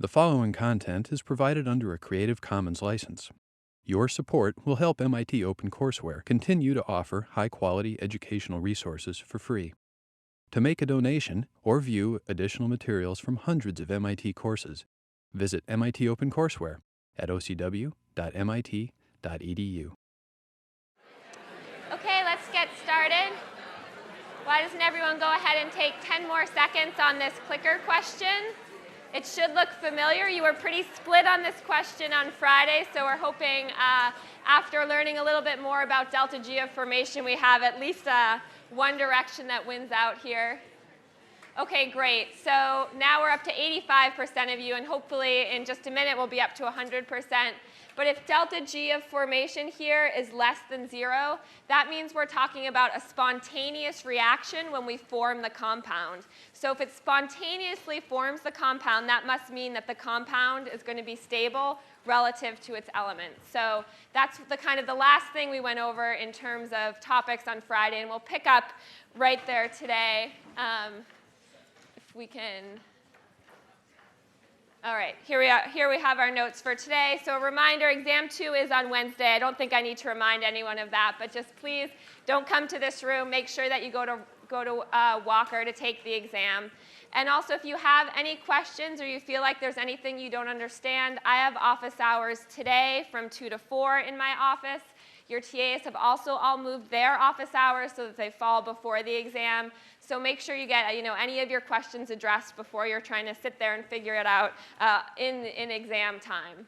The following content is provided under a Creative Commons license. Your support will help MIT OpenCourseware continue to offer high-quality educational resources for free. To make a donation or view additional materials from hundreds of MIT courses, visit MIT OpenCourseware at ocw.mit.edu. Okay, let's get started. Why doesn't everyone go ahead and take 10 more seconds on this clicker question? It should look familiar. You were pretty split on this question on Friday, so we're hoping after learning a little bit more about delta G of formation, we have at least one direction that wins out here. Okay, great. So now we're up to 85% of you, and hopefully in just a minute we'll be up to 100%. But if delta G of formation here is less than 0, that means we're talking about a spontaneous reaction when we form the compound. So if it spontaneously forms the compound, that must mean that the compound is going to be stable relative to its elements. So that's the last thing we went over in terms of topics on Friday, and we'll pick up right there today. If we can. All right, here we have our notes for today. So a reminder, exam 2 is on Wednesday. I don't think I need to remind anyone of that, but just please don't come to this room. Make sure that you go to Walker to take the exam. And also, if you have any questions or you feel like there's anything you don't understand, I have office hours today from 2 to 4 in my office. Your TAs have also all moved their office hours so that they fall before the exam. So make sure you get any of your questions addressed before you're trying to sit there and figure it out in exam time.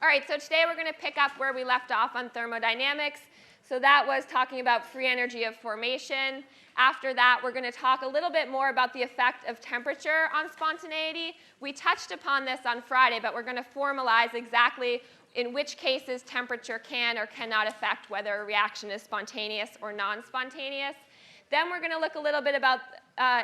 All right, so today we're going to pick up where we left off on thermodynamics. So that was talking about free energy of formation. After that, we're going to talk a little bit more about the effect of temperature on spontaneity. We touched upon this on Friday, but we're going to formalize exactly in which cases temperature can or cannot affect whether a reaction is spontaneous or non-spontaneous. Then we're going to look a little bit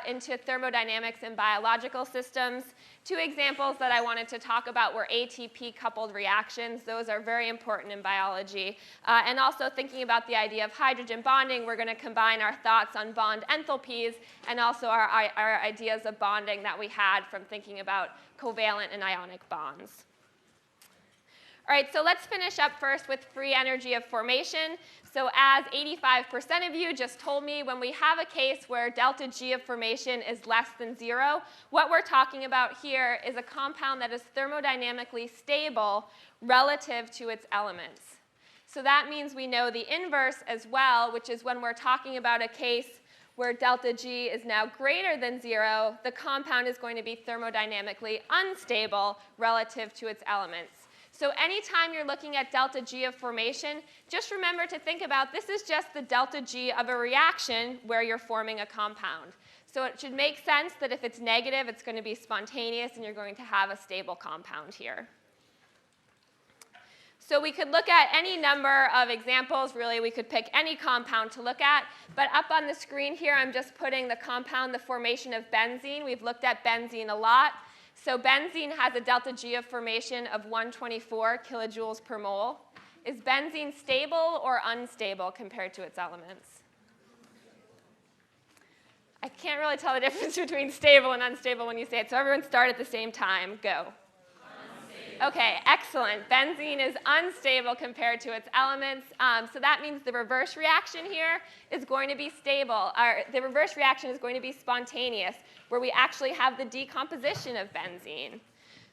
into thermodynamics in biological systems. 2 examples that I wanted to talk about were ATP-coupled reactions. Those are very important in biology. And also thinking about the idea of hydrogen bonding, we're going to combine our thoughts on bond enthalpies and also our ideas of bonding that we had from thinking about covalent and ionic bonds. All right, so let's finish up first with free energy of formation. So as 85% of you just told me, when we have a case where delta G of formation is less than 0, what we're talking about here is a compound that is thermodynamically stable relative to its elements. So that means we know the inverse as well, which is when we're talking about a case where delta G is now greater than 0, the compound is going to be thermodynamically unstable relative to its elements. So anytime you're looking at delta G of formation, just remember to think about this is just the delta G of a reaction where you're forming a compound. So it should make sense that if it's negative, it's going to be spontaneous, and you're going to have a stable compound here. So we could look at any number of examples. Really, we could pick any compound to look at. But up on the screen here, I'm just putting the compound, the formation of benzene. We've looked at benzene a lot. So benzene has a delta G of formation of 124 kilojoules per mole. Is benzene stable or unstable compared to its elements? I can't really tell the difference between stable and unstable when you say it, so everyone start at the same time. Go. Unstable. Okay, excellent. Benzene is unstable compared to its elements, so that means the reverse reaction here is going to be stable. The reverse reaction is going to be spontaneous, where we actually have the decomposition of benzene.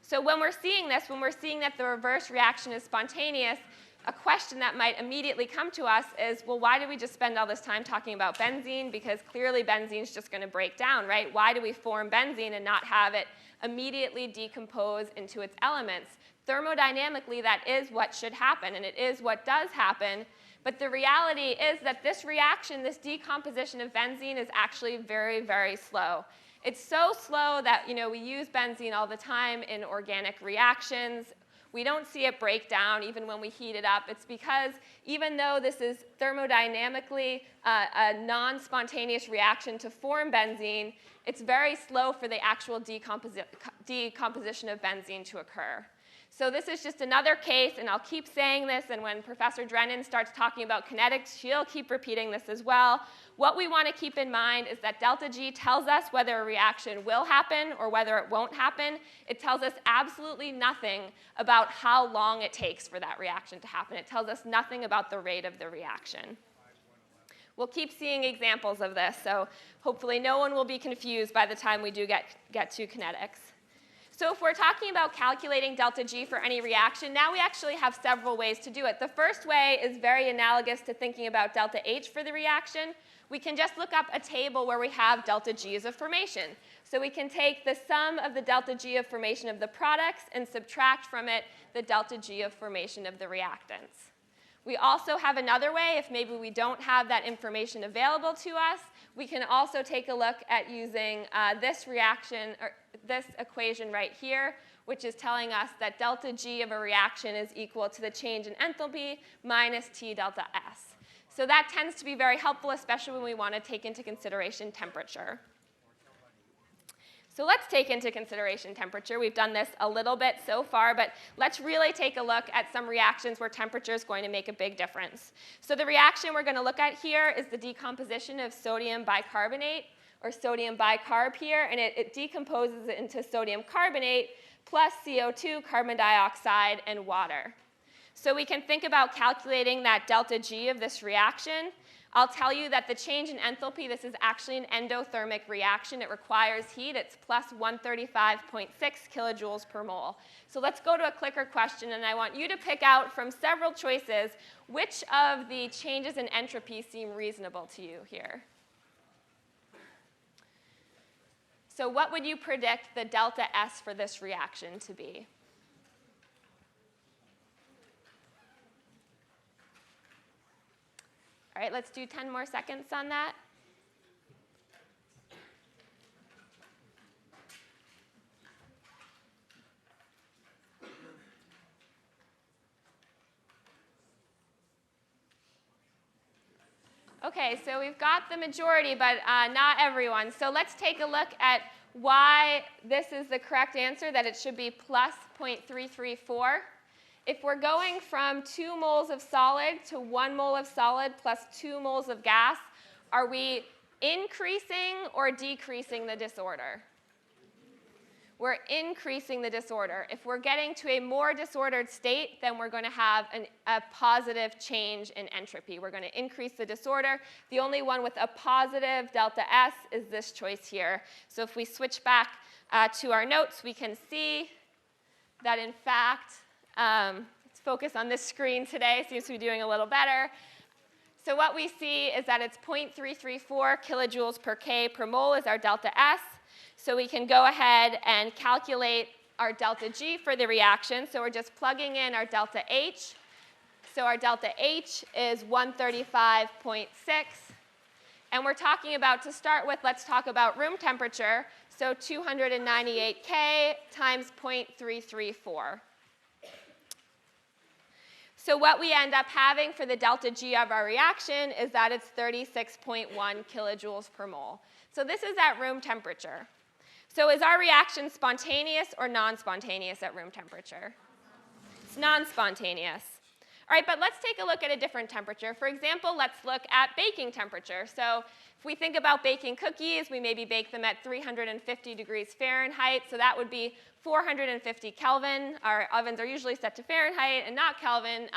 So when we're seeing this, when we're seeing that the reverse reaction is spontaneous, a question that might immediately come to us is, well, why do we just spend all this time talking about benzene? Because clearly benzene is just going to break down, right? Why do we form benzene and not have it immediately decompose into its elements? Thermodynamically, that is what should happen, and it is what does happen. But the reality is that this reaction, this decomposition of benzene, is actually very, very slow. It's so slow that we use benzene all the time in organic reactions. We don't see it break down even when we heat it up. It's because even though this is thermodynamically a non-spontaneous reaction to form benzene, it's very slow for the actual decomposition of benzene to occur. So this is just another case, and I'll keep saying this, and when Professor Drennan starts talking about kinetics, she'll keep repeating this as well. What we want to keep in mind is that delta G tells us whether a reaction will happen or whether it won't happen. It tells us absolutely nothing about how long it takes for that reaction to happen. It tells us nothing about the rate of the reaction. We'll keep seeing examples of this, so hopefully no one will be confused by the time we do get to kinetics. So if we're talking about calculating delta G for any reaction, now we actually have several ways to do it. The first way is very analogous to thinking about delta H for the reaction. We can just look up a table where we have delta G's of formation. So we can take the sum of the delta G of formation of the products and subtract from it the delta G of formation of the reactants. We also have another way, if maybe we don't have that information available to us, we can also take a look at using this reaction, or this equation right here, which is telling us that delta G of a reaction is equal to the change in enthalpy minus T delta S. So that tends to be very helpful, especially when we want to take into consideration temperature. So let's take into consideration temperature. We've done this a little bit so far, but let's really take a look at some reactions where temperature is going to make a big difference. So the reaction we're going to look at here is the decomposition of sodium bicarbonate, or sodium bicarb here, and it decomposes it into sodium carbonate plus CO2, carbon dioxide, and water. So we can think about calculating that delta G of this reaction. I'll tell you that the change in enthalpy, this is actually an endothermic reaction. It requires heat. It's plus 135.6 kilojoules per mole. So let's go to a clicker question, and I want you to pick out from several choices which of the changes in entropy seem reasonable to you here. So what would you predict the delta S for this reaction to be? All right, let's do 10 more seconds on that. Okay, so we've got the majority, but not everyone. So let's take a look at why this is the correct answer, that it should be plus 0.334. If we're going from 2 moles of solid to 1 mole of solid plus 2 moles of gas, are we increasing or decreasing the disorder? We're increasing the disorder. If we're getting to a more disordered state, then we're going to have a positive change in entropy. We're going to increase the disorder. The only one with a positive delta S is this choice here. So if we switch back to our notes, we can see that, in fact, let's focus on this screen today. Seems to be doing a little better. So what we see is that it's 0.334 kilojoules per K per mole is our delta S. So we can go ahead and calculate our delta G for the reaction. So we're just plugging in our delta H. So our delta H is 135.6. And we're talking about, to start with, let's talk about room temperature. So 298 K times 0.334. So what we end up having for the delta G of our reaction is that it's 36.1 kilojoules per mole. So this is at room temperature. So is our reaction spontaneous or non-spontaneous at room temperature? It's non-spontaneous. All right, but let's take a look at a different temperature. For example, let's look at baking temperature. So if we think about baking cookies, we maybe bake them at 350 degrees Fahrenheit. So that would be 450 Kelvin. Our ovens are usually set to Fahrenheit and not Kelvin.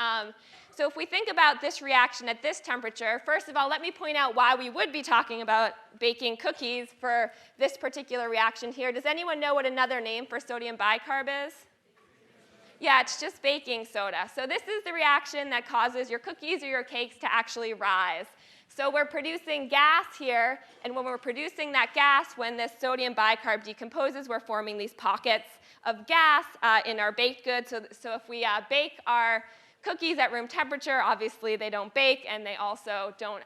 So if we think about this reaction at this temperature, first of all, let me point out why we would be talking about baking cookies for this particular reaction here. Does anyone know what another name for sodium bicarb is? Yeah, it's just baking soda. So this is the reaction that causes your cookies or your cakes to actually rise. So we're producing gas here, and when we're producing that gas, when this sodium bicarb decomposes, we're forming these pockets of gas in our baked goods. So if we bake our cookies at room temperature, obviously they don't bake, and they also don't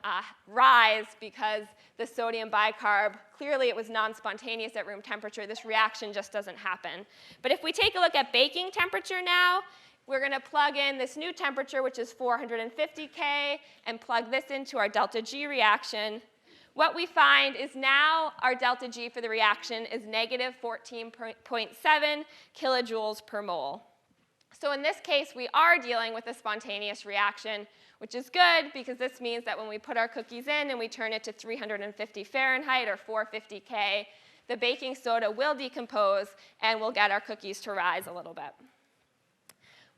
rise because the sodium bicarb, clearly it was non-spontaneous at room temperature. This reaction just doesn't happen. But if we take a look at baking temperature now, we're going to plug in this new temperature, which is 450 K, and plug this into our delta G reaction. What we find is now our delta G for the reaction is negative 14.7 kilojoules per mole. So in this case, we are dealing with a spontaneous reaction, which is good because this means that when we put our cookies in and we turn it to 350 Fahrenheit or 450 K, the baking soda will decompose and we'll get our cookies to rise a little bit.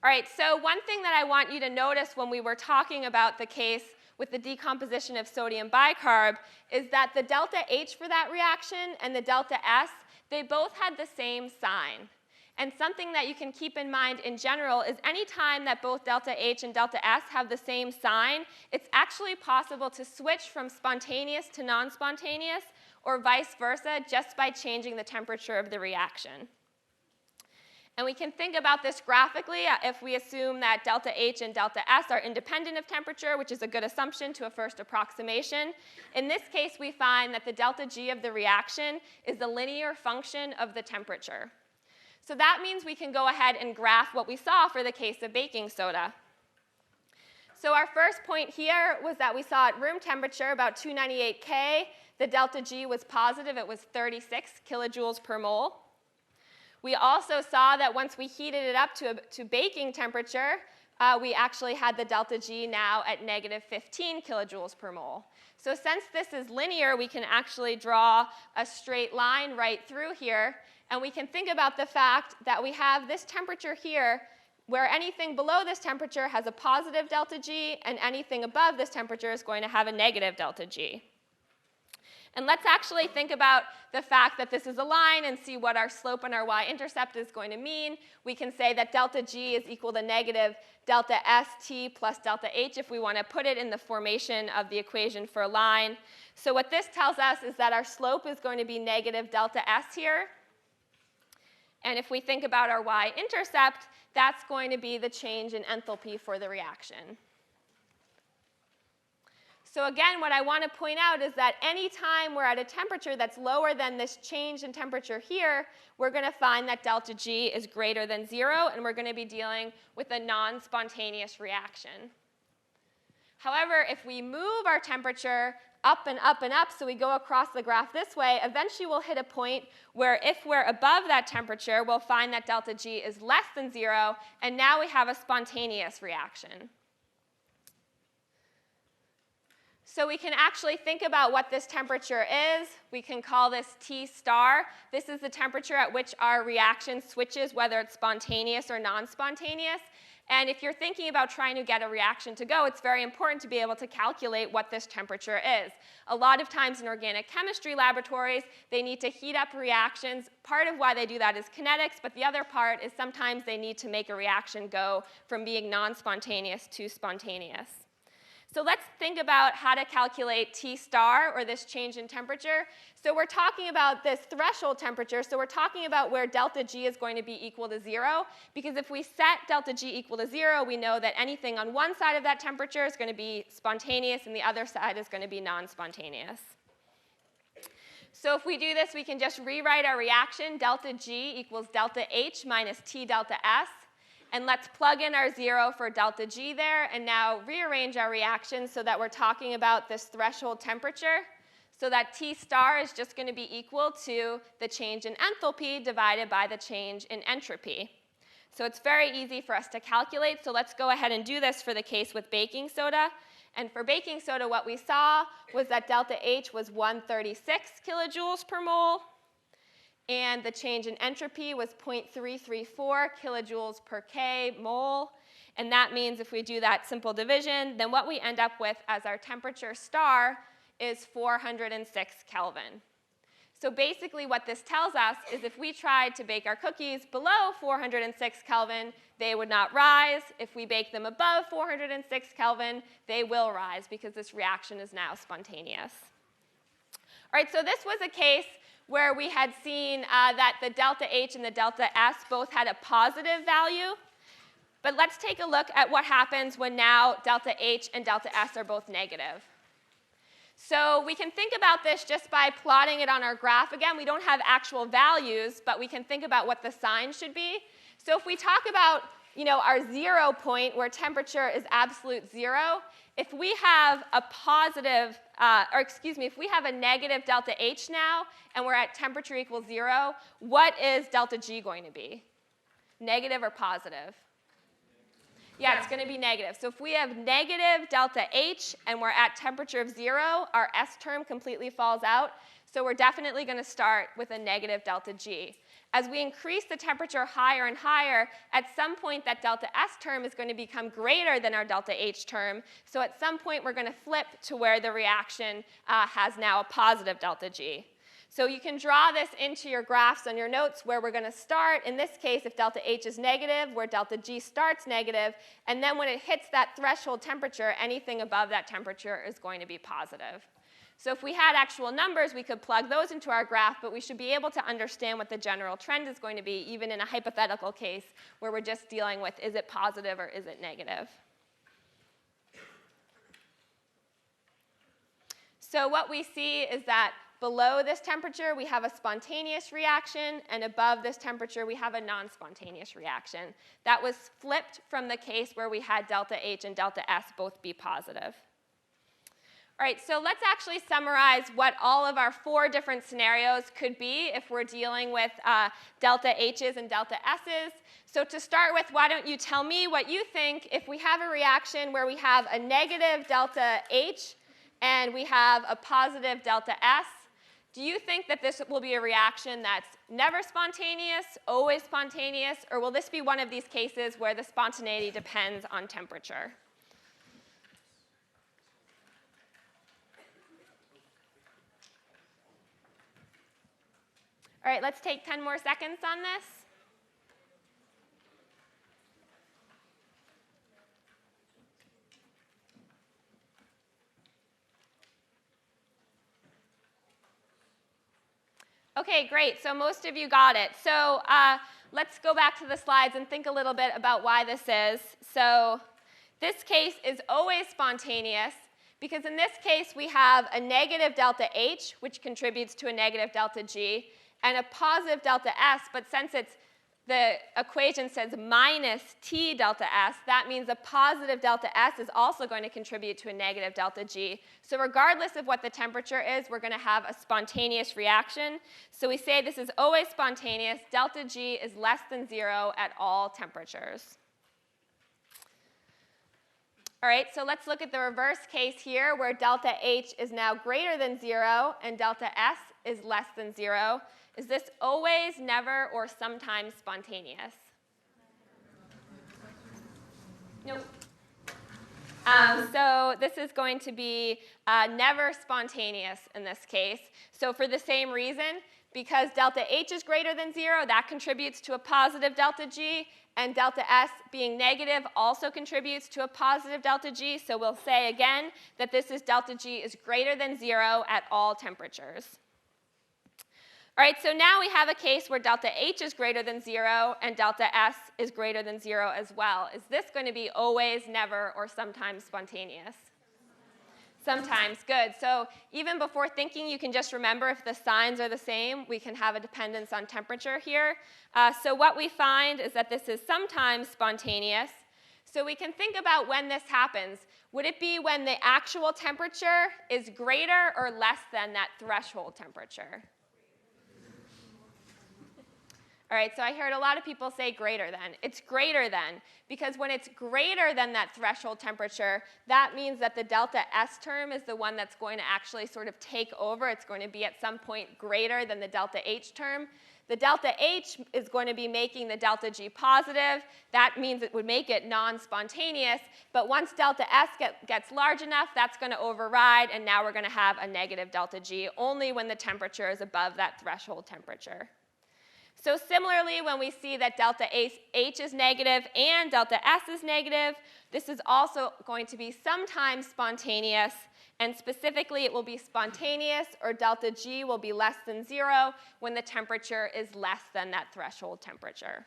All right, so one thing that I want you to notice when we were talking about the case with the decomposition of sodium bicarb is that the delta H for that reaction and the delta S, they both had the same sign. And something that you can keep in mind in general is any time that both delta H and delta S have the same sign, it's actually possible to switch from spontaneous to non-spontaneous or vice versa just by changing the temperature of the reaction. And we can think about this graphically if we assume that delta H and delta S are independent of temperature, which is a good assumption to a first approximation. In this case, we find that the delta G of the reaction is a linear function of the temperature. So that means we can go ahead and graph what we saw for the case of baking soda. So our first point here was that we saw at room temperature, about 298 K, the delta G was positive. It was 36 kilojoules per mole. We also saw that once we heated it up to baking temperature, we actually had the delta G now at negative 15 kilojoules per mole. So since this is linear, we can actually draw a straight line right through here. And we can think about the fact that we have this temperature here, where anything below this temperature has a positive delta G, and anything above this temperature is going to have a negative delta G. And let's actually think about the fact that this is a line and see what our slope and our y-intercept is going to mean. We can say that delta G is equal to negative delta ST plus delta H if we want to put it in the formation of the equation for a line. So what this tells us is that our slope is going to be negative delta S here. And if we think about our y-intercept, that's going to be the change in enthalpy for the reaction. So again, what I want to point out is that any time we're at a temperature that's lower than this change in temperature here, we're going to find that delta G is greater than 0, and we're going to be dealing with a non-spontaneous reaction. However, if we move our temperature up and up and up, so we go across the graph this way, eventually we'll hit a point where if we're above that temperature, we'll find that delta G is less than 0, and now we have a spontaneous reaction. So we can actually think about what this temperature is. We can call this T star. This is the temperature at which our reaction switches, whether it's spontaneous or non-spontaneous. And if you're thinking about trying to get a reaction to go, it's very important to be able to calculate what this temperature is. A lot of times in organic chemistry laboratories, they need to heat up reactions. Part of why they do that is kinetics, but the other part is sometimes they need to make a reaction go from being non-spontaneous to spontaneous. So let's think about how to calculate T star, or this change in temperature. So we're talking about this threshold temperature. So we're talking about where delta G is going to be equal to 0. Because if we set delta G equal to 0, we know that anything on one side of that temperature is going to be spontaneous, and the other side is going to be non-spontaneous. So if we do this, we can just rewrite our reaction. Delta G equals delta H minus T delta S. And let's plug in our 0 for delta G there, and now rearrange our reaction so that we're talking about this threshold temperature. So that T star is just going to be equal to the change in enthalpy divided by the change in entropy. So it's very easy for us to calculate. So let's go ahead and do this for the case with baking soda. And for baking soda, what we saw was that delta H was 136 kilojoules per mole. And the change in entropy was 0.334 kilojoules per K mole. And that means if we do that simple division, then what we end up with as our temperature star is 406 Kelvin. So basically what this tells us is if we tried to bake our cookies below 406 Kelvin, they would not rise. If we bake them above 406 Kelvin, they will rise because this reaction is now spontaneous. All right, so this was a case where we had seen that the delta H and the delta S both had a positive value. But let's take a look at what happens when now delta H and delta S are both negative. So we can think about this just by plotting it on our graph. Again, we don't have actual values, but we can think about what the sign should be. So if we talk about our 0 point where temperature is absolute 0, if we have a positive, if we have a negative delta H now, and we're at temperature equals 0, what is delta G going to be? Negative or positive? Yeah, it's going to be negative. So if we have negative delta H and we're at temperature of 0, our S term completely falls out. So we're definitely going to start with a negative delta G. As we increase the temperature higher and higher, at some point that delta S term is going to become greater than our delta H term. So at some point we're going to flip to where the reaction has now a positive delta G. So you can draw this into your graphs on your notes where we're going to start, in this case, if delta H is negative, where delta G starts negative, and then when it hits that threshold temperature, anything above that temperature is going to be positive. So if we had actual numbers, we could plug those into our graph, but we should be able to understand what the general trend is going to be, even in a hypothetical case where we're just dealing with is it positive or is it negative. So what we see is that below this temperature, we have a spontaneous reaction, and above this temperature, we have a non-spontaneous reaction. That was flipped from the case where we had delta H and delta S both be positive. All right, so let's actually summarize what all of our 4 different scenarios could be if we're dealing with delta H's and delta S's. So to start with, why don't you tell me what you think if we have a reaction where we have a negative delta H and we have a positive delta S. Do you think that this will be a reaction that's never spontaneous, always spontaneous, or will this be one of these cases where the spontaneity depends on temperature? All right, let's take 10 more seconds on this. Okay, great. So most of you got it. So let's go back to the slides and think a little bit about why this is. So this case is always spontaneous because in this case we have a negative delta H, which contributes to a negative delta G, and a positive delta S, but since the equation says minus T delta S, that means a positive delta S is also going to contribute to a negative delta G. So regardless of what the temperature is, we're going to have a spontaneous reaction. So we say this is always spontaneous. Delta G is less than 0 at all temperatures. All right, so let's look at the reverse case here where delta H is now greater than 0 and delta S is less than 0. Is this always, never, or sometimes spontaneous? Nope. So this is going to be never spontaneous in this case. So for the same reason, because delta H is greater than 0, that contributes to a positive delta G, and delta S being negative also contributes to a positive delta G. So we'll say again that this is delta G is greater than 0 at all temperatures. All right, so now we have a case where delta H is greater than 0 and delta S is greater than 0 as well. Is this going to be always, never, or sometimes spontaneous? Sometimes, good. So even before thinking, you can just remember if the signs are the same, we can have a dependence on temperature here. So what we find is that this is sometimes spontaneous. So we can think about when this happens. Would it be when the actual temperature is greater or less than that threshold temperature? All right, so I heard a lot of people say greater than. It's greater than, because when it's greater than that threshold temperature, that means that the delta S term is the one that's going to actually sort of take over. It's going to be at some point greater than the delta H term. The delta H is going to be making the delta G positive. That means it would make it non-spontaneous. But once delta S gets large enough, that's going to override, and now we're going to have a negative delta G only when the temperature is above that threshold temperature. So similarly, when we see that delta H is negative and delta S is negative, this is also going to be sometimes spontaneous, and specifically it will be spontaneous, or delta G will be less than 0 when the temperature is less than that threshold temperature.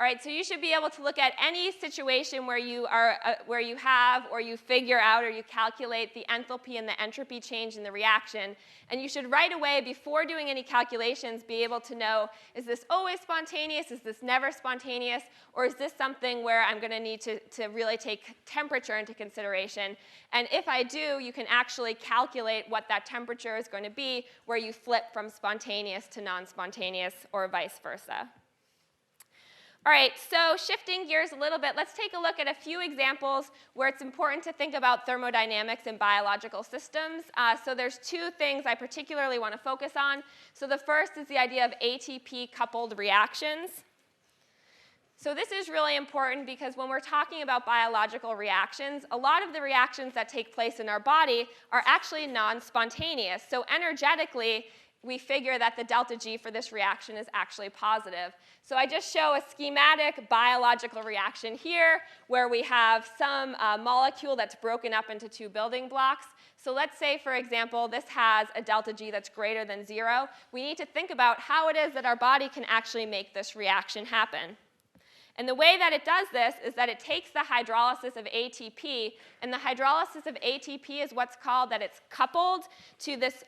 All right, so you should be able to look at any situation where you have or you figure out or you calculate the enthalpy and the entropy change in the reaction, and you should right away, before doing any calculations, be able to know, is this always spontaneous, is this never spontaneous, or is this something where I'm going to need to really take temperature into consideration? And if I do, you can actually calculate what that temperature is going to be where you flip from spontaneous to non-spontaneous or vice versa. All right, so shifting gears a little bit, let's take a look at a few examples where it's important to think about thermodynamics in biological systems. So there's two things I particularly want to focus on. So the first is the idea of ATP-coupled reactions. So this is really important because when we're talking about biological reactions, a lot of the reactions that take place in our body are actually non-spontaneous. So energetically, we figure that the delta G for this reaction is actually positive. So I just show a schematic biological reaction here where we have some molecule that's broken up into two building blocks. So let's say, for example, this has a delta G that's greater than 0. We need to think about how it is that our body can actually make this reaction happen. And the way that it does this is that it takes the hydrolysis of ATP, and the hydrolysis of ATP is what's called that it's coupled to this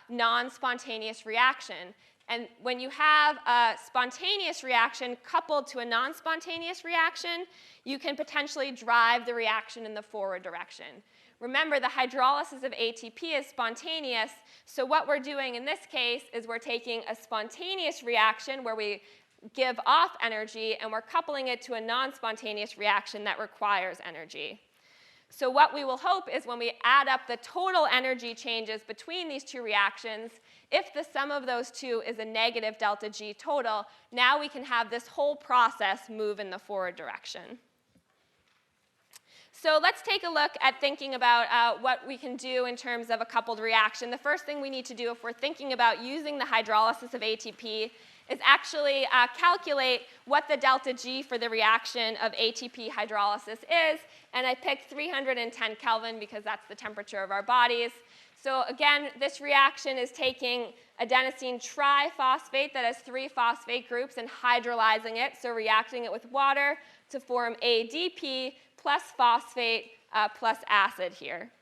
non-spontaneous reaction. And when you have a spontaneous reaction coupled to a non-spontaneous reaction, you can potentially drive the reaction in the forward direction. Remember, the hydrolysis of ATP is spontaneous, so what we're doing in this case is we're taking a spontaneous reaction where we give off energy, and we're coupling it to a non-spontaneous reaction that requires energy. So what we will hope is when we add up the total energy changes between these two reactions, if the sum of those two is a negative delta G total, now we can have this whole process move in the forward direction. So let's take a look at thinking about what we can do in terms of a coupled reaction. The first thing we need to do if we're thinking about using the hydrolysis of ATP is actually calculate what the delta G for the reaction of ATP hydrolysis is. And I picked 310 Kelvin because that's the temperature of our bodies. So again, this reaction is taking adenosine triphosphate that has 3 phosphate groups and hydrolyzing it, so reacting it with water to form ADP plus phosphate plus acid here.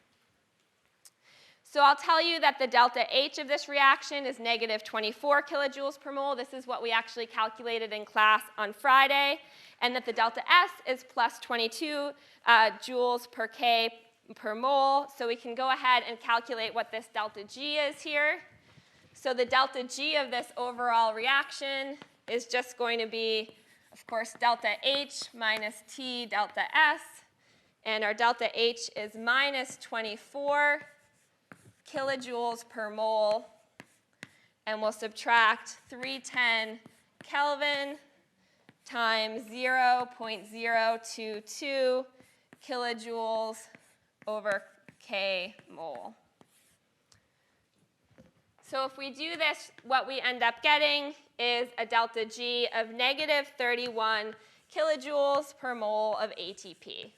So I'll tell you that the delta H of this reaction is negative 24 kilojoules per mole. This is what we actually calculated in class on Friday. And that the delta S is plus 22 joules per K per mole. So we can go ahead and calculate what this delta G is here. So the delta G of this overall reaction is just going to be, of course, delta H minus T delta S. And our delta H is minus 24 kilojoules per mole, and we'll subtract 310 Kelvin times 0.022 kilojoules over K mole. So if we do this, what we end up getting is a delta G of negative 31 kilojoules per mole of ATP.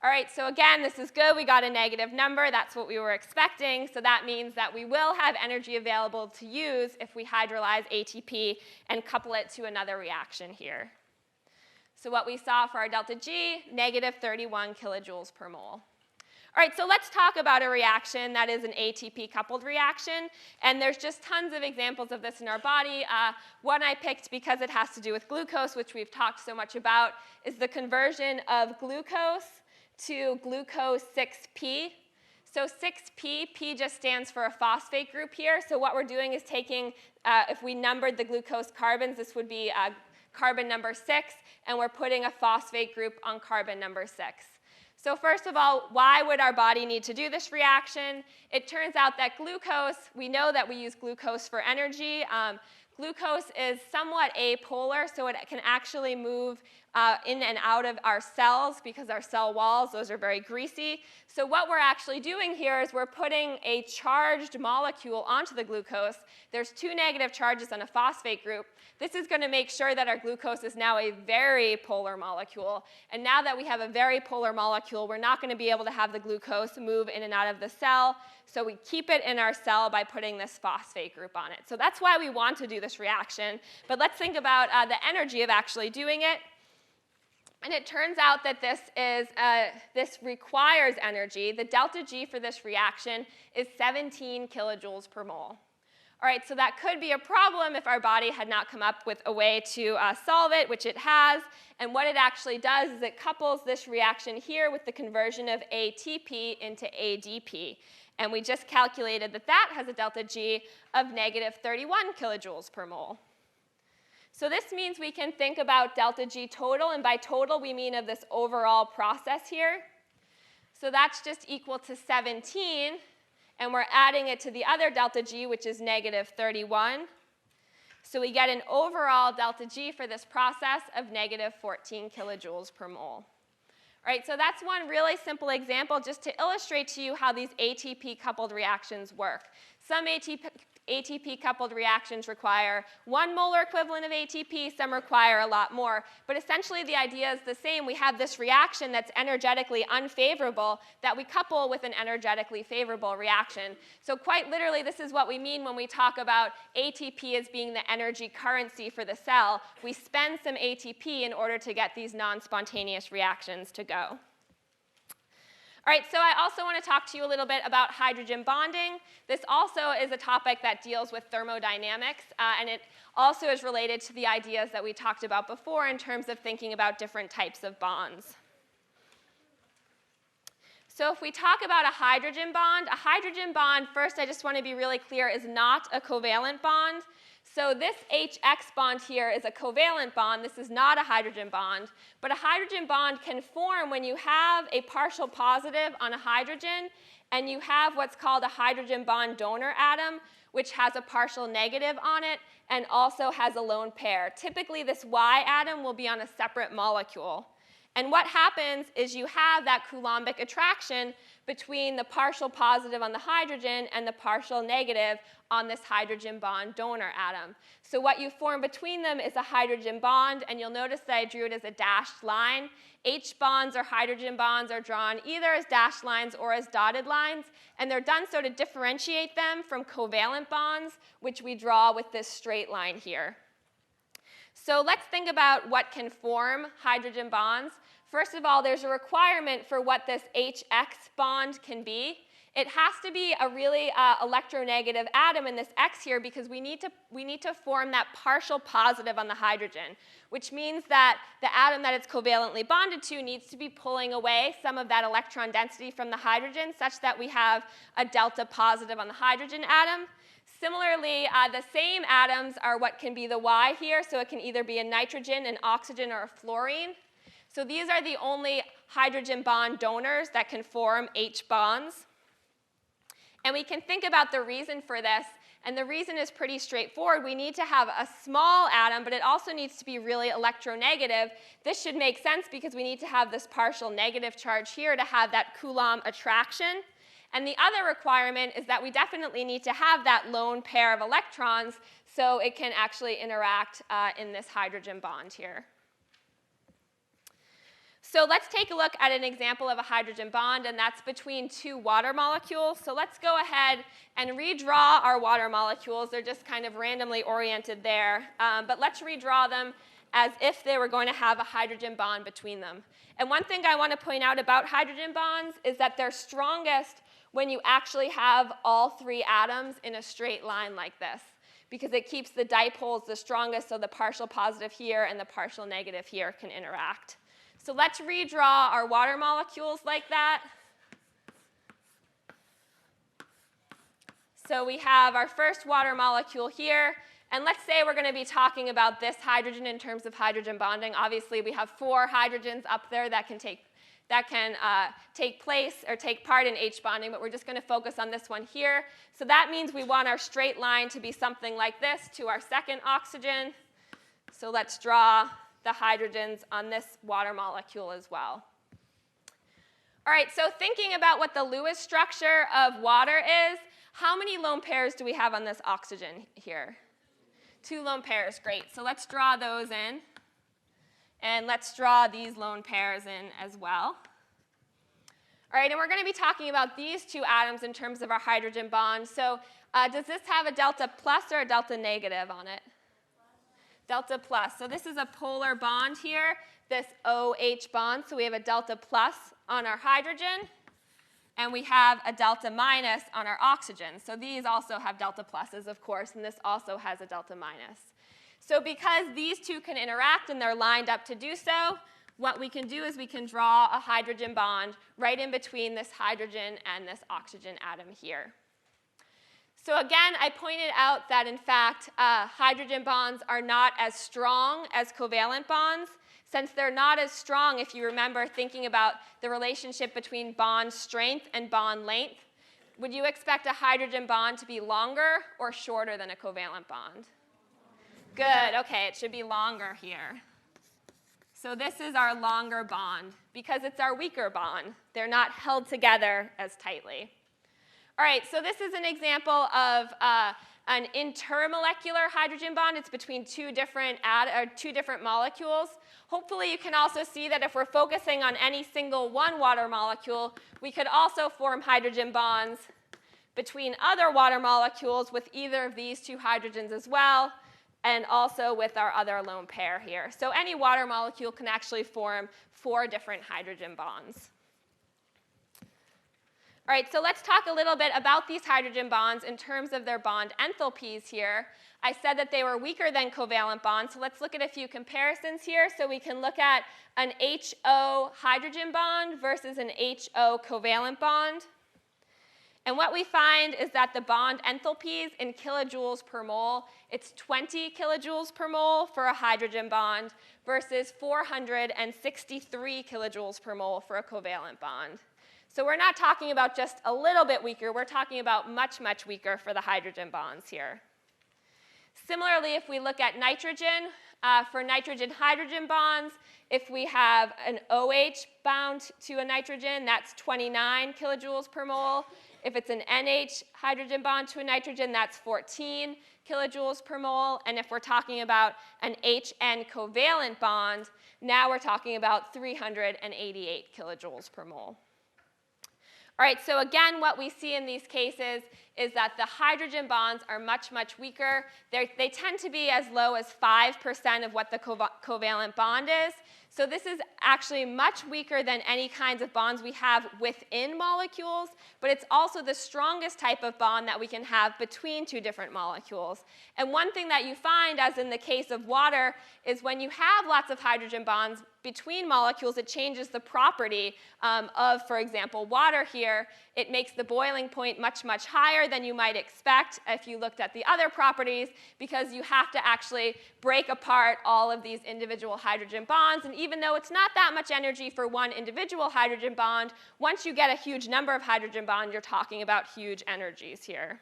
All right, so again, this is good. We got a negative number. That's what we were expecting. So that means that we will have energy available to use if we hydrolyze ATP and couple it to another reaction here. So what we saw for our delta G, negative 31 kilojoules per mole. All right, so let's talk about a reaction that is an ATP-coupled reaction. And there's just tons of examples of this in our body. One I picked because it has to do with glucose, which we've talked so much about, is the conversion of glucose to glucose 6P. So 6P, P just stands for a phosphate group here. So what we're doing is taking, if we numbered the glucose carbons, this would be carbon number 6, and we're putting a phosphate group on carbon number 6. So first of all, why would our body need to do this reaction? It turns out that glucose, we know that we use glucose for energy. Glucose is somewhat apolar, so it can actually move in and out of our cells because our cell walls, those are very greasy. So what we're actually doing here is we're putting a charged molecule onto the glucose. There's 2 negative charges on a phosphate group. This is going to make sure that our glucose is now a very polar molecule. And now that we have a very polar molecule, we're not going to be able to have the glucose move in and out of the cell. So we keep it in our cell by putting this phosphate group on it. So that's why we want to do this reaction. But let's think about the energy of actually doing it. And it turns out that this requires energy. The delta G for this reaction is 17 kilojoules per mole. All right, so that could be a problem if our body had not come up with a way to solve it, which it has. And what it actually does is it couples this reaction here with the conversion of ATP into ADP. And we just calculated that that has a delta G of negative 31 kilojoules per mole. So this means we can think about delta G total, and by total we mean of this overall process here. So that's just equal to 17, and we're adding it to the other delta G, which is negative 31. So we get an overall delta G for this process of negative 14 kilojoules per mole. All right, so that's one really simple example just to illustrate to you how these ATP-coupled reactions work. Some ATP-coupled reactions require 1 molar equivalent of ATP, some require a lot more. But essentially the idea is the same. We have this reaction that's energetically unfavorable that we couple with an energetically favorable reaction. So quite literally, this is what we mean when we talk about ATP as being the energy currency for the cell. We spend some ATP in order to get these non-spontaneous reactions to go. All right, so I also want to talk to you a little bit about hydrogen bonding. This also is a topic that deals with thermodynamics, and it also is related to the ideas that we talked about before in terms of thinking about different types of bonds. So if we talk about a hydrogen bond, first I just want to be really clear, is not a covalent bond. So this HX bond here is a covalent bond. This is not a hydrogen bond. But a hydrogen bond can form when you have a partial positive on a hydrogen and you have what's called a hydrogen bond donor atom, which has a partial negative on it and also has a lone pair. Typically, this Y atom will be on a separate molecule. And what happens is you have that Coulombic attraction between the partial positive on the hydrogen and the partial negative on this hydrogen bond donor atom. So what you form between them is a hydrogen bond, and you'll notice that I drew it as a dashed line. H bonds or hydrogen bonds are drawn either as dashed lines or as dotted lines, and they're done so to differentiate them from covalent bonds, which we draw with this straight line here. So let's think about what can form hydrogen bonds. First of all, there's a requirement for what this HX bond can be. It has to be a really electronegative atom in this X here because we need to form that partial positive on the hydrogen, which means that the atom that it's covalently bonded to needs to be pulling away some of that electron density from the hydrogen such that we have a delta positive on the hydrogen atom. Similarly, the same atoms are what can be the Y here, so it can either be a nitrogen, an oxygen, or a fluorine. So these are the only hydrogen bond donors that can form H bonds. And we can think about the reason for this, and the reason is pretty straightforward. We need to have a small atom, but it also needs to be really electronegative. This should make sense because we need to have this partial negative charge here to have that Coulomb attraction. And the other requirement is that we definitely need to have that lone pair of electrons so it can actually interact in this hydrogen bond here. So let's take a look at an example of a hydrogen bond, and that's between two water molecules. So let's go ahead and redraw our water molecules. They're just kind of randomly oriented there. But let's redraw them as if they were going to have a hydrogen bond between them. And one thing I want to point out about hydrogen bonds is that they're strongest when you actually have all three atoms in a straight line like this, because it keeps the dipoles the strongest, so the partial positive here and the partial negative here can interact. So let's redraw our water molecules like that. So we have our first water molecule here, and let's say we're going to be talking about this hydrogen in terms of hydrogen bonding. Obviously, we have 4 hydrogens up there that can take place or take part in H bonding, but we're just going to focus on this one here. So that means we want our straight line to be something like this to our second oxygen. So let's draw the hydrogens on this water molecule as well. All right, so thinking about what the Lewis structure of water is, how many lone pairs do we have on this oxygen here? 2 lone pairs, great. So let's draw those in. And let's draw these lone pairs in as well. All right, and we're going to be talking about these 2 atoms in terms of our hydrogen bond. So does this have a delta plus or a delta negative on it? Delta plus. So this is a polar bond here, this OH bond. So we have a delta plus on our hydrogen, and we have a delta minus on our oxygen. So these also have delta pluses, of course, and this also has a delta minus. So because these 2 can interact and they're lined up to do so, what we can do is we can draw a hydrogen bond right in between this hydrogen and this oxygen atom here. So again, I pointed out that in fact, hydrogen bonds are not as strong as covalent bonds. Since they're not as strong, if you remember thinking about the relationship between bond strength and bond length, would you expect a hydrogen bond to be longer or shorter than a covalent bond? Good, okay, it should be longer here. So this is our longer bond because it's our weaker bond. They're not held together as tightly. All right, so this is an example of an intermolecular hydrogen bond. It's between two different molecules. Hopefully you can also see that if we're focusing on any single one water molecule, we could also form hydrogen bonds between other water molecules with either of these two hydrogens as well, and also with our other lone pair here. So any water molecule can actually form 4 different hydrogen bonds. All right, so let's talk a little bit about these hydrogen bonds in terms of their bond enthalpies here. I said that they were weaker than covalent bonds, so let's look at a few comparisons here. So we can look at an HO hydrogen bond versus an HO covalent bond. And what we find is that the bond enthalpies in kilojoules per mole, it's 20 kilojoules per mole for a hydrogen bond versus 463 kilojoules per mole for a covalent bond. So we're not talking about just a little bit weaker. We're talking about much, much weaker for the hydrogen bonds here. Similarly, if we look at nitrogen, for nitrogen-hydrogen bonds, if we have an OH bound to a nitrogen, that's 29 kilojoules per mole. If it's an NH hydrogen bond to a nitrogen, that's 14 kilojoules per mole. And if we're talking about an HN covalent bond, now we're talking about 388 kilojoules per mole. All right, so again, what we see in these cases is that the hydrogen bonds are much, much weaker. They tend to be as low as 5% of what the covalent bond is. So this is actually much weaker than any kinds of bonds we have within molecules, but it's also the strongest type of bond that we can have between two different molecules. And one thing that you find, as in the case of water, is when you have lots of hydrogen bonds between molecules, it changes the property of, for example, water here. It makes the boiling point much, much higher than you might expect if you looked at the other properties, because you have to actually break apart all of these individual hydrogen bonds. And even though it's not that much energy for one individual hydrogen bond, once you get a huge number of hydrogen bonds, you're talking about huge energies here.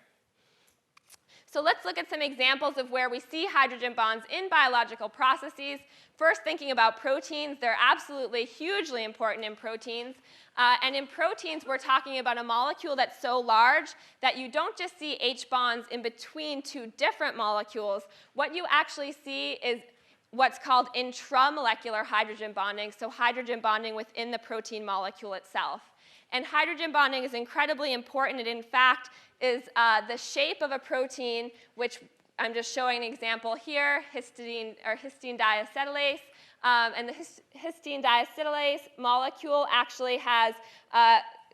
So let's look at some examples of where we see hydrogen bonds in biological processes. First, thinking about proteins, they're absolutely hugely important in proteins. And in proteins, we're talking about a molecule that's so large that you don't just see H bonds in between two different molecules. What you actually see is what's called intramolecular hydrogen bonding, so hydrogen bonding within the protein molecule itself. And hydrogen bonding is incredibly important. It, in fact, is the shape of a protein, which I'm just showing an example here, histidine diacetylase. And the histidine diacetylase molecule actually has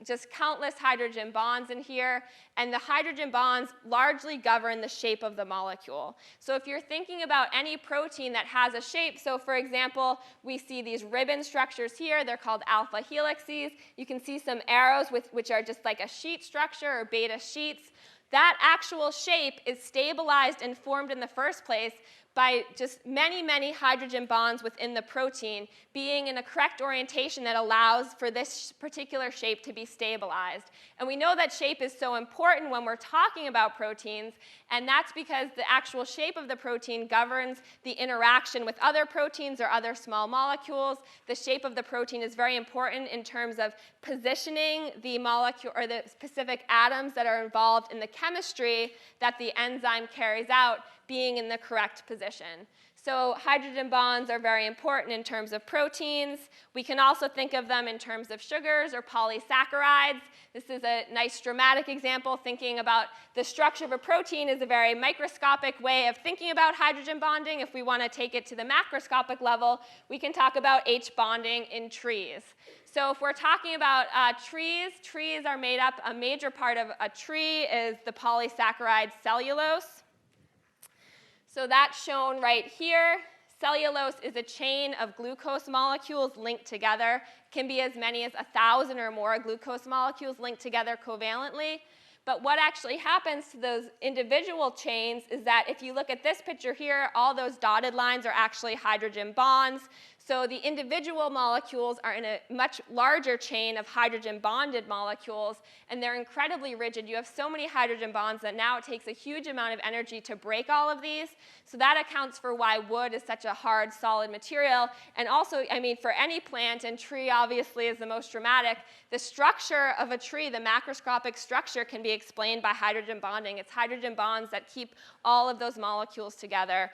just countless hydrogen bonds in here, and the hydrogen bonds largely govern the shape of the molecule. So if you're thinking about any protein that has a shape, so for example, we see these ribbon structures here, they're called alpha helices. You can see some arrows which are just like a sheet structure or beta sheets. That actual shape is stabilized and formed in the first place by just many, many hydrogen bonds within the protein being in a correct orientation that allows for this particular shape to be stabilized. And we know that shape is so important when we're talking about proteins, and that's because the actual shape of the protein governs the interaction with other proteins or other small molecules. The shape of the protein is very important in terms of positioning the molecule or the specific atoms that are involved in the chemistry that the enzyme carries out being in the correct position. So hydrogen bonds are very important in terms of proteins. We can also think of them in terms of sugars or polysaccharides. This is a nice dramatic example. Thinking about the structure of a protein is a very microscopic way of thinking about hydrogen bonding. If we want to take it to the macroscopic level, we can talk about H bonding in trees. So if we're talking about trees are made up, a major part of a tree is the polysaccharide cellulose. So that's shown right here. Cellulose is a chain of glucose molecules linked together. It can be as many as 1,000 or more glucose molecules linked together covalently. But what actually happens to those individual chains is that if you look at this picture here, all those dotted lines are actually hydrogen bonds. So the individual molecules are in a much larger chain of hydrogen bonded molecules, and they're incredibly rigid. You have so many hydrogen bonds that now it takes a huge amount of energy to break all of these. So that accounts for why wood is such a hard, solid material. And also, I mean, for any plant, and tree obviously is the most dramatic, the structure of a tree, the macroscopic structure, can be explained by hydrogen bonding. It's hydrogen bonds that keep all of those molecules together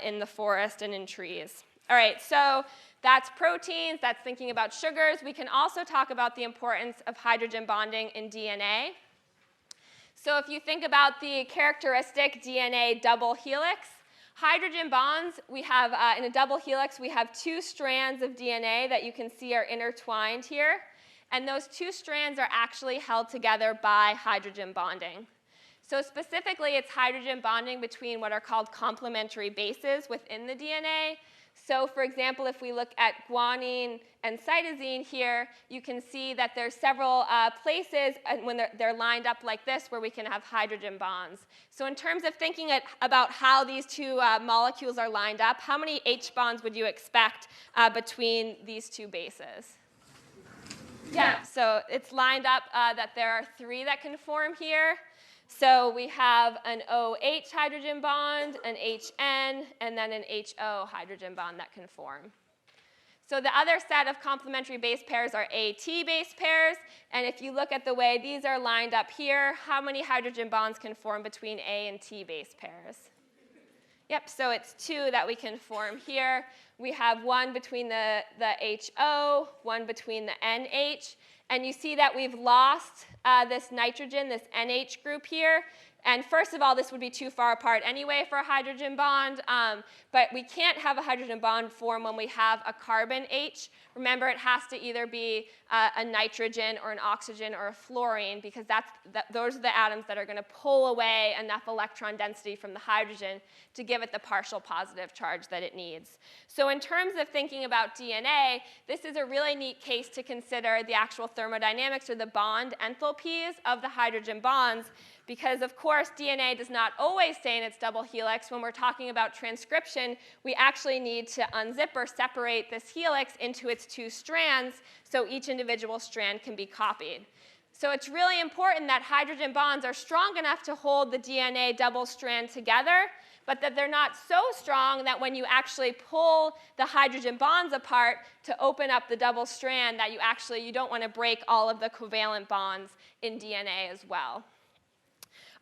in the forest and in trees. All right, so that's proteins, that's thinking about sugars. We can also talk about the importance of hydrogen bonding in DNA. So if you think about the characteristic DNA double helix, hydrogen bonds, we have in a double helix, we have 2 strands of DNA that you can see are intertwined here. And those 2 strands are actually held together by hydrogen bonding. So specifically, it's hydrogen bonding between what are called complementary bases within the DNA. So for example, if we look at guanine and cytosine here, you can see that there's several places when they're lined up like this where we can have hydrogen bonds. So in terms of thinking about how these 2 molecules are lined up, how many H bonds would you expect between these 2 bases? Yeah, so it's lined up that there are 3 that can form here. So we have an OH hydrogen bond, an HN, and then an HO hydrogen bond that can form. So the other set of complementary base pairs are AT base pairs. And if you look at the way these are lined up here, how many hydrogen bonds can form between A and T base pairs? Yep, so it's 2 that we can form here. We have 1 between the HO, 1 between the NH. And you see that we've lost this nitrogen, this NH group here. And first of all, this would be too far apart anyway for a hydrogen bond. But we can't have a hydrogen bond form when we have a carbon H. Remember, it has to either be a nitrogen or an oxygen or a fluorine, because those are the atoms that are going to pull away enough electron density from the hydrogen to give it the partial positive charge that it needs. So in terms of thinking about DNA, this is a really neat case to consider the actual thermodynamics or the bond enthalpies of the hydrogen bonds, because of course DNA does not always stay in its double helix. When we're talking about transcription, we actually need to unzip or separate this helix into its 2 strands so each individual strand can be copied. So it's really important that hydrogen bonds are strong enough to hold the DNA double strand together, but that they're not so strong that when you actually pull the hydrogen bonds apart to open up the double strand, that you don't want to break all of the covalent bonds in DNA as well.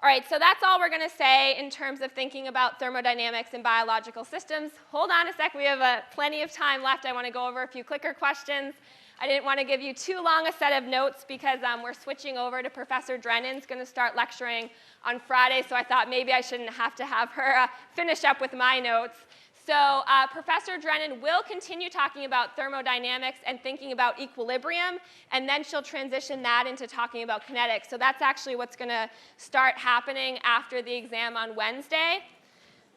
All right, so that's all we're going to say in terms of thinking about thermodynamics in biological systems. Hold on a sec. We have plenty of time left. I want to go over a few clicker questions. I didn't want to give you too long a set of notes because we're switching over to Professor Drennan's going to start lecturing on Friday, so I thought maybe I shouldn't have to have her finish up with my notes. So Professor Drennan will continue talking about thermodynamics and thinking about equilibrium, and then she'll transition that into talking about kinetics. So that's actually what's going to start happening after the exam on Wednesday.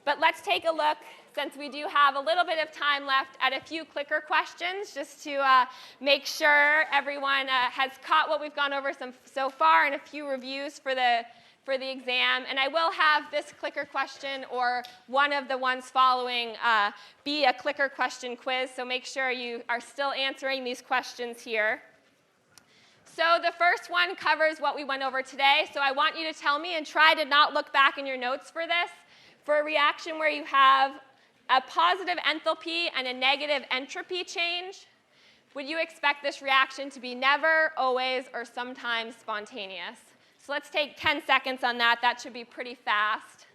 But let's take a look, since we do have a little bit of time left, at a few clicker questions, just to make sure everyone has caught what we've gone over so far, and a few reviews for the exam. And I will have this clicker question or one of the ones following be a clicker question quiz, so make sure you are still answering these questions here. So the first one covers what we went over today, so I want you to tell me, and try to not look back in your notes for this, for a reaction where you have a positive enthalpy and a negative entropy change, would you expect this reaction to be never, always, or sometimes spontaneous? So let's take 10 seconds on that. That should be pretty fast.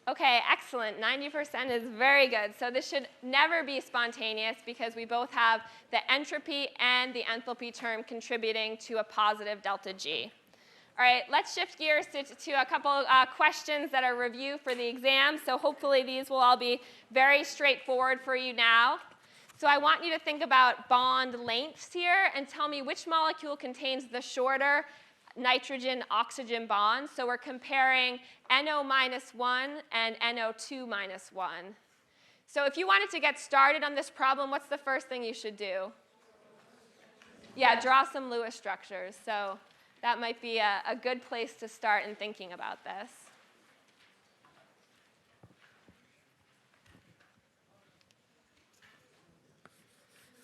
Okay, excellent. 90% is very good. So this should never be spontaneous because we both have the entropy and the enthalpy term contributing to a positive delta G. All right, let's shift gears to a couple questions that are review for the exam. So hopefully these will all be very straightforward for you now. So I want you to think about bond lengths here and tell me which molecule contains the shorter nitrogen-oxygen bond. So we're comparing NO-1 and NO2-1. So if you wanted to get started on this problem, what's the first thing you should do? Yeah, draw some Lewis structures. So that might be a good place to start in thinking about this.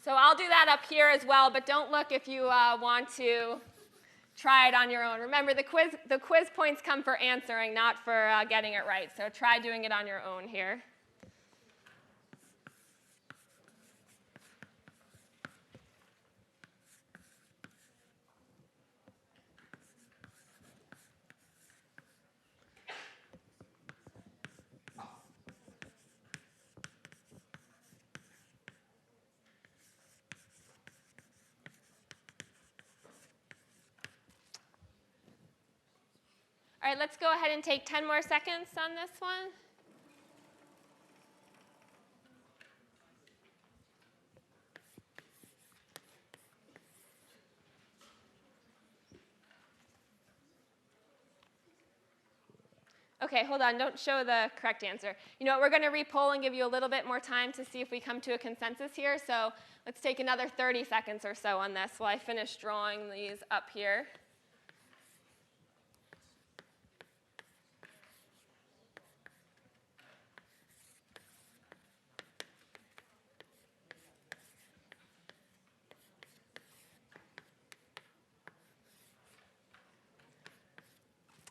So I'll do that up here as well, but don't look if you want to try it on your own. Remember, the quiz points come for answering, not for getting it right. So try doing it on your own here. All right, let's go ahead and take 10 more seconds on this one. OK, hold on. Don't show the correct answer. You know what? We're going to re-poll and give you a little bit more time to see if we come to a consensus here. So let's take another 30 seconds or so on this while I finish drawing these up here.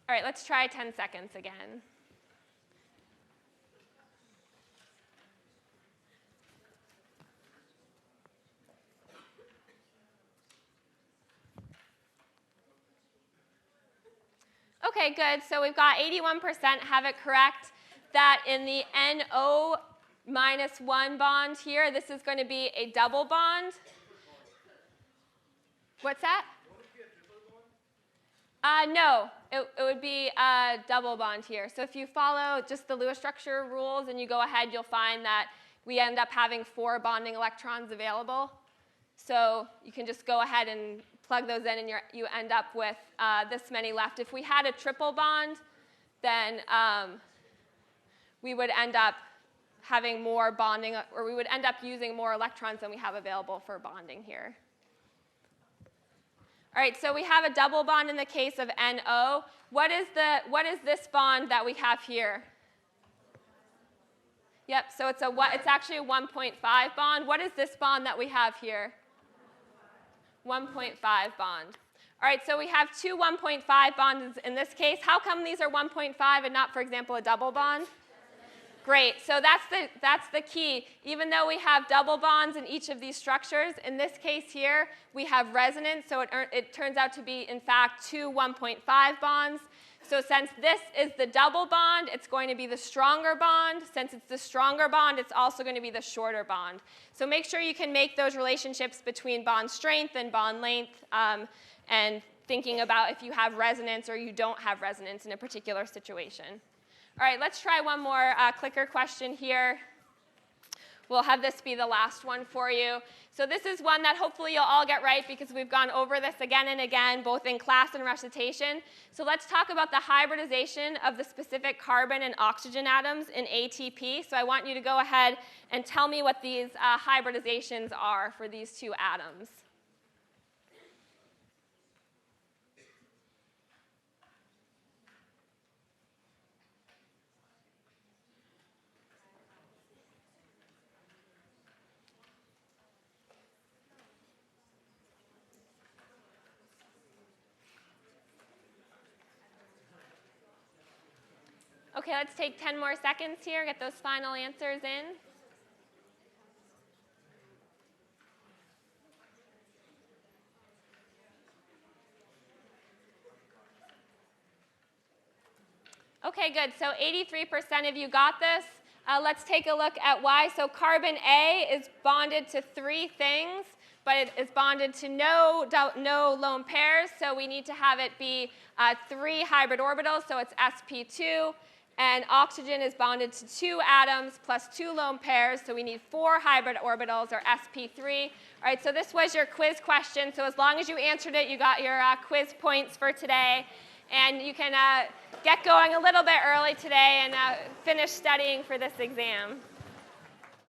All right, let's try 10 seconds again. OK, good. So we've got 81% have it correct that in the NO minus 1 bond here, this is going to be a double bond. What's that? No, it would be a double bond here. So if you follow just the Lewis structure rules and you go ahead, you'll find that we end up having 4 bonding electrons available. So you can just go ahead and plug those in, and you end up with this many left. If we had a triple bond, then we would end up having more bonding, or we would end up using more electrons than we have available for bonding here. All right, so we have a double bond in the case of NO. What is this bond that we have here? Yep, so it's actually a 1.5 bond. What is this bond that we have here? 1.5 bond. All right, so we have 2 1.5 bonds in this case. How come these are 1.5 and not, for example, a double bond? Great, so that's the key. Even though we have double bonds in each of these structures, in this case here, we have resonance, so it turns out to be, in fact, 2 1.5 bonds. So since this is the double bond, it's going to be the stronger bond. Since it's the stronger bond, it's also going to be the shorter bond. So make sure you can make those relationships between bond strength and bond length, and thinking about if you have resonance or you don't have resonance in a particular situation. All right, let's try one more clicker question here. We'll have this be the last one for you. So this is one that hopefully you'll all get right because we've gone over this again and again, both in class and recitation. So let's talk about the hybridization of the specific carbon and oxygen atoms in ATP. So I want you to go ahead and tell me what these hybridizations are for these 2 atoms. OK, let's take 10 more seconds here, get those final answers in. OK, good. So 83% of you got this. Let's take a look at why. So carbon A is bonded to 3 things, but it is bonded to no lone pairs. So we need to have it be 3 hybrid orbitals, so it's sp2. And oxygen is bonded to 2 atoms plus 2 lone pairs, so we need 4 hybrid orbitals, or sp3. All right, so this was your quiz question. So as long as you answered it, you got your quiz points for today. And you can get going a little bit early today and finish studying for this exam.